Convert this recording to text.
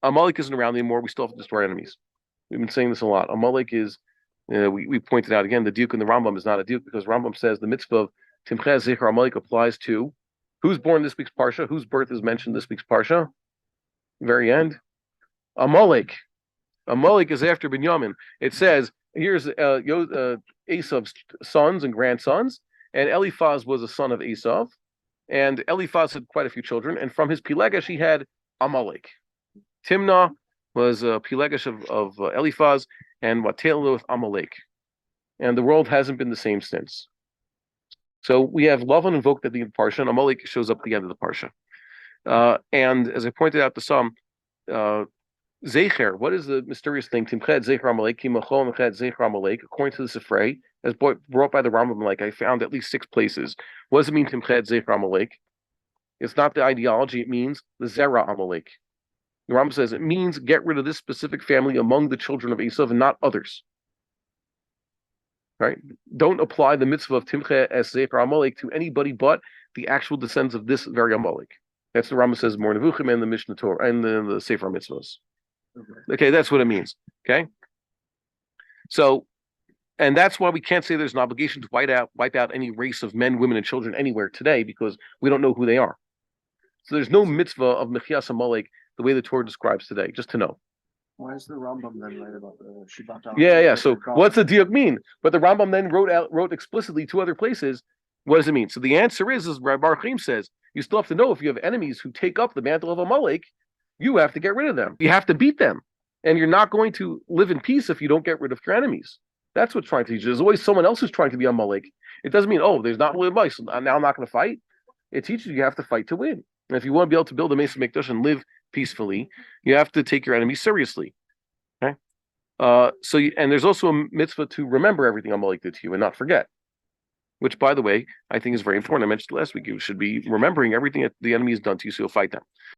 Amalek isn't around anymore. We still have to destroy enemies. We've been saying this a lot. Amalek is, we pointed out again, the diuk in the Rambam is not a diuk because Rambam says the mitzvah of Timcheh Zikr Amalek applies to who's born this week's Parsha, whose birth is mentioned this week's Parsha. Very end. Amalek. Amalek is after Binyamin. It says, here's Esav's sons and grandsons, and Eliphaz was a son of Esav, and Eliphaz had quite a few children, and from his Pilegesh he had Amalek. Timnah was a Pilegesh of Eliphaz, and Watela with Amalek. And the world hasn't been the same since. So we have Lavan invoked at the end of the Parsha, and Amalek shows up at the end of the Parsha. And as I pointed out, the Psalm, Zecher, what is the mysterious thing? Timched Zecher Amalek, Kimachol Meched Zecher Amalek, according to the Sifrei, as brought by the Rambam, like I found at least 6 places. What does it mean, Timched Zecher Amalek? It's not the ideology, it means the Zera Amalek. The Rambam says it means get rid of this specific family among the children of Esav and not others. Right? Don't apply the mitzvah of Timche es Zecher Amalek to anybody but the actual descendants of this very Amalek. That's the Rambam says more Nevuchim and the Mishnah Torah and the Sefer Mitzvahs. Okay, that's what it means. Okay, so, and that's why we can't say there's an obligation to wipe out any race of men, women, and children anywhere today because we don't know who they are. So there's no mitzvah of Mechias Amalek the way the Torah describes today. Just to know. Why is the Rambam then right about the Shibat? Yeah. So what's the diuk mean? But the Rambam then wrote explicitly 2 other places. What does it mean? So the answer is, as Rabbi Bar-Hayim says, you still have to know if you have enemies who take up the mantle of Amalek, you have to get rid of them. You have to beat them. And you're not going to live in peace if you don't get rid of your enemies. That's what's trying to teach you. There's always someone else who's trying to be Amalek. It doesn't mean, there's not really advice. Now I'm not going to fight. It teaches you have to fight to win. And if you want to be able to build a Mesa Mikdash and live peacefully, you have to take your enemies seriously. Okay? And there's also a mitzvah to remember everything Amalek did to you and not forget. Which, by the way, I think is very important. I mentioned last week, you should be remembering everything that the enemy has done to you so you'll fight them.